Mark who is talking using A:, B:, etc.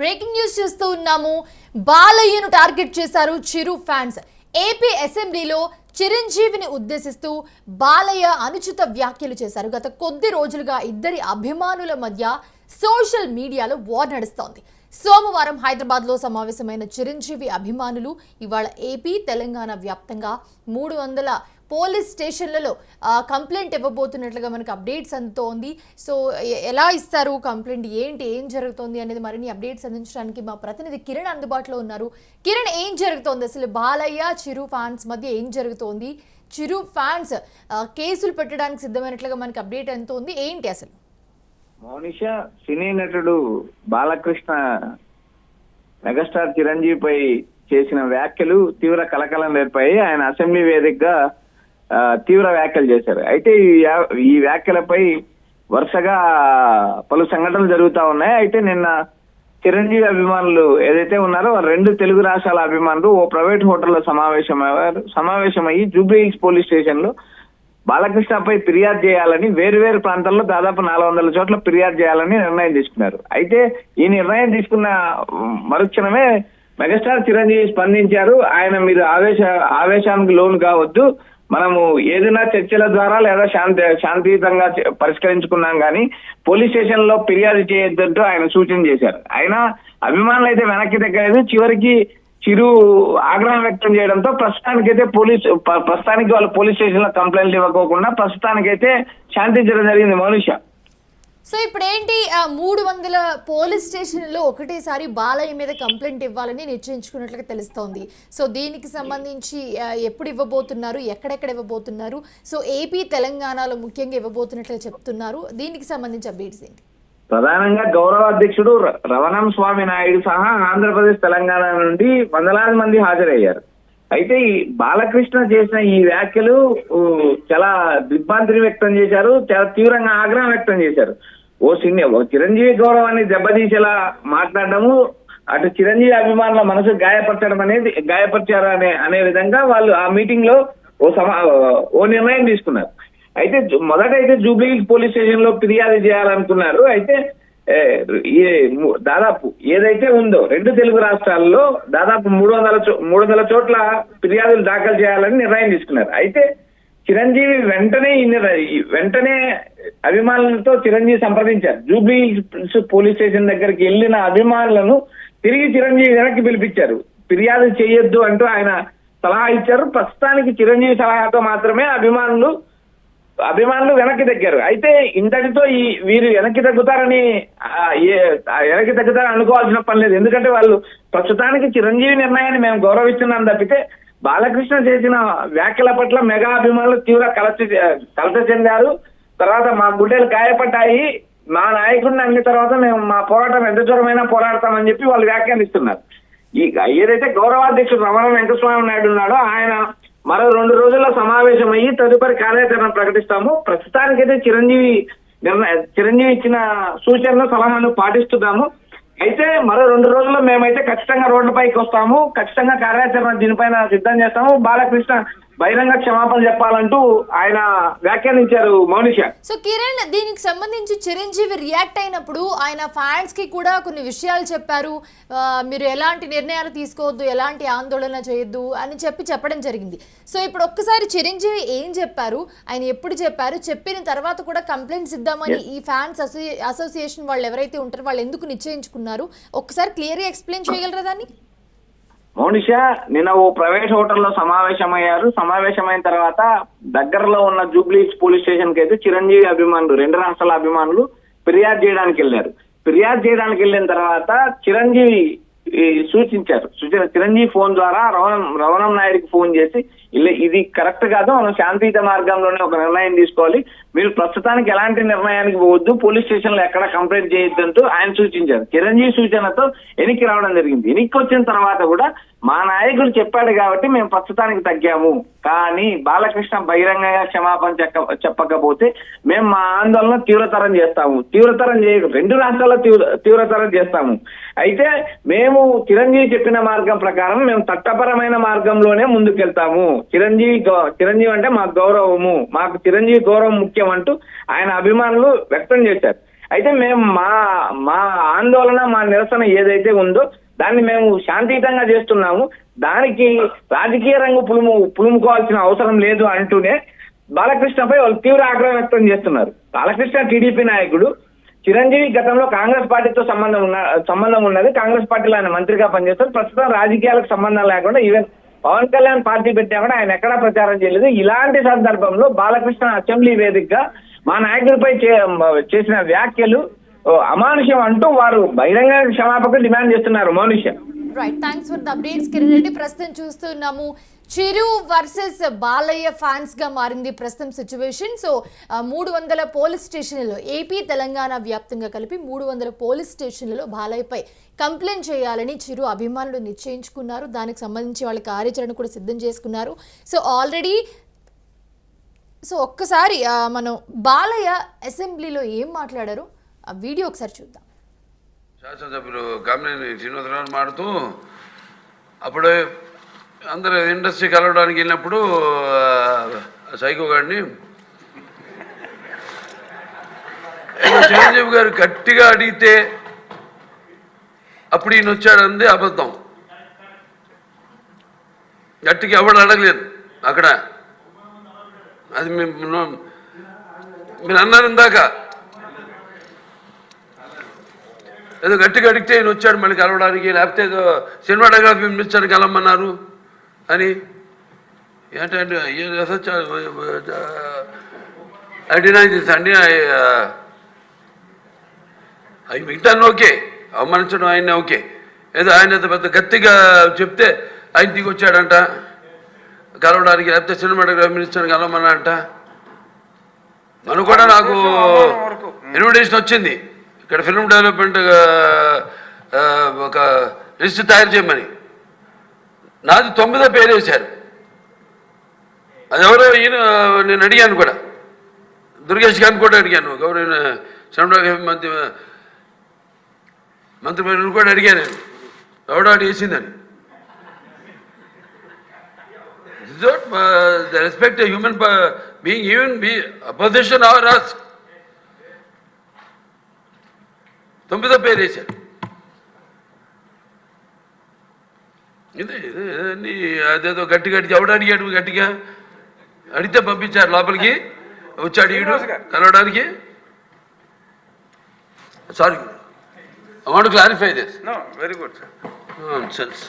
A: Breaking news చూస్తూ ఉన్నాము. బాలయ్యను target చేశారు చిరు ఫ్యాన్స్. ఏపీ అసెంబ్లీలో చిరంజీవిని ఉద్దేశిస్తూ బాలయ్య అనుచిత వ్యాఖ్యలు చేశారు. గత కొద్ది రోజులుగా ఇద్దరి అభిమానుల మధ్య సోషల్ మీడియాలో వార్ నడుస్తోంది. సోమవారం హైదరాబాద్లో సమావేశమైన చిరంజీవి అభిమానులు ఇవాళ ఏపీ తెలంగాణ వ్యాప్తంగా 300 పోలీస్ స్టేషన్లలో కంప్లైంట్ ఇవ్వబోతున్నట్లుగా మనకు అప్డేట్స్ అందుతోంది. సో ఎలా ఇస్తారు కంప్లైంట్, ఏం జరుగుతోంది అనేది మరిన్ని అప్డేట్స్ అందించడానికి మా ప్రతినిధి కిరణ్ అందుబాటులో ఉన్నారు. కిరణ్, ఏం జరుగుతోంది అసలు? బాలయ్య చిరు ఫ్యాన్స్ మధ్య ఏం జరుగుతోంది? చిరు ఫ్యాన్స్ కేసులు పెట్టడానికి సిద్ధమైనట్లుగా మనకి అప్డేట్ అందుతోంది. ఏంటి అసలు?
B: మౌనిష, సినీ నటుడు బాలకృష్ణ మెగాస్టార్ చిరంజీవిపై చేసిన వ్యాఖ్యలు తీవ్ర కలకలం రేపాయి. ఆయన అసెంబ్లీ వేదికగా తీవ్ర వ్యాఖ్యలు చేశారు. అయితే ఈ వ్యాఖ్యలపై వరుసగా పలు సంఘటనలు జరుగుతా ఉన్నాయి. అయితే నిన్న చిరంజీవి అభిమానులు ఏదైతే ఉన్నారో రెండు తెలుగు రాష్ట్రాల అభిమానులు ఓ ప్రైవేట్ హోటల్లో సమావేశమయ్యి జూబ్లీ హిల్స్ పోలీస్ స్టేషన్ లో బాలకృష్ణపై ఫిర్యాదు చేయాలని వేరు ప్రాంతాల్లో దాదాపు 400 చోట్ల ఫిర్యాదు చేయాలని నిర్ణయం తీసుకున్నారు. అయితే ఈ నిర్ణయం తీసుకున్న మరుక్షణమే మెగాస్టార్ చిరంజీవి స్పందించారు. ఆయన మీరు ఆవేశానికి లోను కావద్దు, మనము ఏదైనా చర్చల ద్వారా లేదా శాంతియుతంగా పరిష్కరించుకున్నాం కానీ పోలీస్ స్టేషన్ లో ఫిర్యాదు చేయొద్దంటూ ఆయన సూచన చేశారు. అయినా అభిమానులు అయితే వెనక్కి తగ్గలేదు. చివరికి చిరు ఆగ్రహం వ్యక్తం చేయడంతో ప్రస్తుతానికి వాళ్ళు పోలీస్ స్టేషన్ లో కంప్లైంట్లు ఇవ్వకోకుండా ప్రస్తుతానికైతే శాంతించడం జరిగింది. మౌనిష,
A: సో ఇప్పుడు ఏంటి, 300 పోలీస్ స్టేషన్లో ఒకటేసారి బాలయ్య మీద కంప్లైంట్ ఇవ్వాలని నిశ్చయించుకున్నట్లుగా తెలుస్తోంది. సో దీనికి సంబంధించి ఎప్పుడు ఇవ్వబోతున్నారు, ఎక్కడెక్కడ ఇవ్వబోతున్నారు? సో ఏపీ తెలంగాణలో ముఖ్యంగా ఇవ్వబోతున్నట్లుగా చెప్తున్నారు. దీనికి సంబంధించి అప్డేట్స్ ఏంటి?
B: ప్రధానంగా గౌరవ అధ్యక్షుడు రవణం స్వామి నాయుడు సహా ఆంధ్రప్రదేశ్ తెలంగాణ నుండి వందలాది మంది హాజరయ్యారు. అయితే ఈ బాలకృష్ణ చేసిన ఈ వ్యాఖ్యలు చాలా దిగ్భ్రాంతిని వ్యక్తం చేశారు, చాలా తీవ్రంగా ఆగ్రహం వ్యక్తం చేశారు. ఓ చిరంజీవి గౌరవాన్ని దెబ్బతీసేలా మాట్లాడడము, అటు చిరంజీవి అభిమానుల మనసు గాయపరిచారు అనే విధంగా వాళ్ళు ఆ మీటింగ్ లో ఓ నిర్ణయం తీసుకున్నారు. అయితే మొదటైతే జూబ్లీ హిల్స్ పోలీస్ స్టేషన్ లో ఫిర్యాదు చేయాలనుకున్నారు. అయితే దాదాపు ఏదైతే ఉందో రెండు తెలుగు రాష్ట్రాల్లో దాదాపు 300 చోట్ల ఫిర్యాదులు దాఖలు చేయాలని నిర్ణయం తీసుకున్నారు. అయితే చిరంజీవి వెంటనే అభిమానులతో చిరంజీవి సంప్రదించారు. జూబ్లీ హిల్స్ పోలీస్ స్టేషన్ దగ్గరికి వెళ్ళిన అభిమానులను తిరిగి చిరంజీవి వెనక్కి పిలిపించారు. ఫిర్యాదు చేయొద్దు అంటూ ఆయన సలహా ఇచ్చారు. ప్రస్తుతానికి చిరంజీవి సలహాతో మాత్రమే అభిమానులు వెనక్కి తగ్గారు. అయితే ఇంతటితో వీరు వెనక్కి తగ్గుతారని అనుకోవాల్సిన పని లేదు. ఎందుకంటే వాళ్ళు ప్రస్తుతానికి చిరంజీవి నిర్ణయాన్ని మేము గౌరవిస్తున్నాం తప్పితే బాలకృష్ణ చేసిన వ్యాఖ్యల పట్ల మెగా అభిమానులు తీవ్ర కలత చెందారు. తర్వాత మా గుడ్డలు గాయపడ్డాయి, మా నాయకుడిని అన్ని తర్వాత మేము మా పోరాటం ఎంత దూరమైనా పోరాడతామని చెప్పి వాళ్ళు వ్యాఖ్యానిస్తున్నారు. ఏదైతే గౌరవాధ్యక్షుడు రమణ వెంకటస్వామి నాయుడు ఉన్నాడో ఆయన మరో 2 రోజుల్లో సమావేశమయ్యి తదుపరి కార్యాచరణ ప్రకటిస్తాము. ప్రస్తుతానికైతే చిరంజీవి ఇచ్చిన సూచనలు సలహాలు పాటిస్తున్నాము. అయితే మరో 2 రోజుల్లో మేమైతే ఖచ్చితంగా రోడ్లపైకి వస్తాము, ఖచ్చితంగా కార్యాచరణ దీనిపైన సిద్ధం చేస్తాము. బాలకృష్ణ బహిరంగ క్షమాపణ చెప్పాలంటూ ఆయన వ్యాఖ్యానించారు. మౌనిష,
A: సో కిరణ్, దీనికి సంబంధించి చిరంజీవి రియాక్ట్ అయినప్పుడు ఆయన ఫ్యాన్స్ కి కూడా కొన్ని విషయాలు చెప్పారు. మీరు ఎలాంటి నిర్ణయాలు తీసుకోవద్దు, ఎలాంటి ఆందోళన చేయొద్దు అని చెప్పడం జరిగింది. సో ఇప్పుడు ఒక్కసారి చిరంజీవి ఏం చెప్పారు, ఆయన ఎప్పుడు చెప్పారు, చెప్పిన తర్వాత కూడా కంప్లైంట్స్ ఇద్దామని ఈ ఫ్యాన్స్ అసోసియేషన్ వాళ్ళు ఎవరైతే ఉంటారో వాళ్ళు ఎందుకు నిశ్చయించుకున్నారు? ఒక్కసారి క్లియర్ గా ఎక్స్ప్లెయిన్ చేయగలరా దాన్ని?
B: మౌనిష, నిన్న ఓ ప్రైవేట్ హోటల్లో సమావేశమయ్యారు. సమావేశమైన తర్వాత దగ్గరలో ఉన్న జూబ్లీ హిల్స్ పోలీస్ స్టేషన్ కి అయితే చిరంజీవి అభిమానులు రెండు రాష్ట్రాల అభిమానులు ఫిర్యాదు చేయడానికి వెళ్ళారు. ఫిర్యాదు చేయడానికి వెళ్ళిన తర్వాత చిరంజీవి సూచించారు. చిరంజీవి ఫోన్ ద్వారా రవణం నాయుడికి ఫోన్ చేసి ఇది కరెక్ట్ కాదు, మనం శాంతియుత మార్గంలోనే ఒక నిర్ణయం తీసుకోవాలి, మీరు ప్రస్తుతానికి ఎలాంటి నిర్ణయానికి పోవద్దు, పోలీస్ స్టేషన్ లో ఎక్కడ కంప్లైంట్ చేయొద్దంటూ ఆయన సూచించారు. చిరంజీవి సూచనతో వెనక్కి రావడం జరిగింది. వెనక్కి వచ్చిన తర్వాత కూడా మా నాయకుడు చెప్పాడు కాబట్టి మేము ప్రస్తుతానికి తగ్గాము, కానీ బాలకృష్ణ బహిరంగంగా క్షమాపణ చెప్పకపోతే మేము మా ఆందోళన తీవ్రతరం రెండు రాష్ట్రాల్లో తీవ్రతరం చేస్తాము. అయితే మేము చిరంజీవి చెప్పిన మార్గం ప్రకారం మేము చట్టపరమైన మార్గంలోనే ముందుకెళ్తాము. చిరంజీవి అంటే మాకు గౌరవము, మాకు చిరంజీవి గౌరవం ముఖ్యం అంటూ ఆయన అభిమానులు వ్యక్తం చేశారు. అయితే మేము మా ఆందోళన, మా నిరసన ఏదైతే ఉందో దాన్ని మేము శాంతియుతంగా చేస్తున్నాము. దానికి రాజకీయ రంగు పులుముకోవాల్సిన అవసరం లేదు అంటూనే బాలకృష్ణపై వాళ్ళు తీవ్ర ఆగ్రహం వ్యక్తం చేస్తున్నారు. బాలకృష్ణ టీడీపీ నాయకుడు. చిరంజీవి గతంలో కాంగ్రెస్ పార్టీతో సంబంధం ఉన్నది. కాంగ్రెస్ పార్టీలో ఆయన మంత్రిగా పనిచేస్తారు. ప్రస్తుతం రాజకీయాలకు సంబంధం లేకుండా ఈవెన్ పవన్ కళ్యాణ్ పార్టీ పెట్టా కూడా ఆయన ఎక్కడా ప్రచారం చేయలేదు. ఇలాంటి సందర్భంలో బాలకృష్ణ అసెంబ్లీ వేదికగా మా నాయకుడిపై చేసిన వ్యాఖ్యలు అమానుషం అంటూ వారు బహిరంగ క్షమాపణ డిమాండ్ చేస్తున్నారు. మౌనిషం.
A: Right, thanks for the updates Kiran Reddy. ప్రస్తుతం చూస్తున్నాము చిరు వర్సెస్ బాలయ్య ఫ్యాన్స్ గా మారింది ప్రస్తుతం సిచ్యువేషన్. సో 300 పోలీస్ స్టేషన్లలో, ఏపీ తెలంగాణ వ్యాప్తంగా కలిపి 300 పోలీస్ స్టేషన్లలో బాలయ్యపై కంప్లైంట్ చేయాలని చిరు అభిమానులు నిశ్చయించుకున్నారు. దానికి సంబంధించి వాళ్ళ కార్యాచరణ కూడా సిద్ధం చేసుకున్నారు. సో ఆల్రెడీ ఒక్కసారి మనం బాలయ్య అసెంబ్లీలో ఏం మాట్లాడారు ఆ వీడియో ఒకసారి చూద్దాం.
C: శాసనసభ్యులు కామినేని శ్రీనివాసరావు మాడుతూ అప్పుడే అందరూ ఇండస్ట్రీ కలవడానికి వెళ్ళినప్పుడు సైకో గారిని చిరంజీవి గారు గట్టిగా అడిగితే అప్పుడు ఈయన వచ్చాడంది అబద్ధం. గట్టిగా ఎవడు అడగలేదు అక్కడ. అది మీరు అన్నారు ఇందాక, ఏదో గట్టిగా అడిగితే ఈయన వచ్చాడు మళ్ళీ కలవడానికి, లేకపోతే ఏదో సినిమాటోగ్రఫీ మినిస్టర్ కలవమన్నారు అని. ఏంటంటే అండి అవి మిగతా ఓకే, అవమానించడం ఆయన ఓకే. ఏదో ఆయన పెద్ద గట్టిగా చెప్తే ఆయన దిగి వచ్చాడంట కలవడానికి, లేకపోతే సినిమాటోగ్రఫీ మినిస్టర్ కలవమన్నారంట. మనకు కూడా నాకు ఇన్విటేషన్ వచ్చింది ఇక్కడ ఫిల్మ్ డెవలప్మెంట్ ఒక లిస్ట్ తయారు చేయమని. నాది 9వ పేరు వేశారు. అది ఎవరో ఈయన నేను అడిగాను కూడా, దుర్గేష్ గారిని కూడా అడిగాను, గౌరవ సినిమాటోగ్రఫీ మంత్రి కూడా అడిగాను నేను, ఎవడో అడిగేసిందని. The respect a human being, even be opposition or us. 9వ పేరు వేశారు. ఇదే అదేదో గట్టిగా ఎవడు అడిగాడు, గట్టిగా అడిగితే పంపించారు లోపలికి. వచ్చాడు ఈడు కలవడానికి. Sorry, I want to clarify this.
D: No, very good, sir.
C: Nonsense.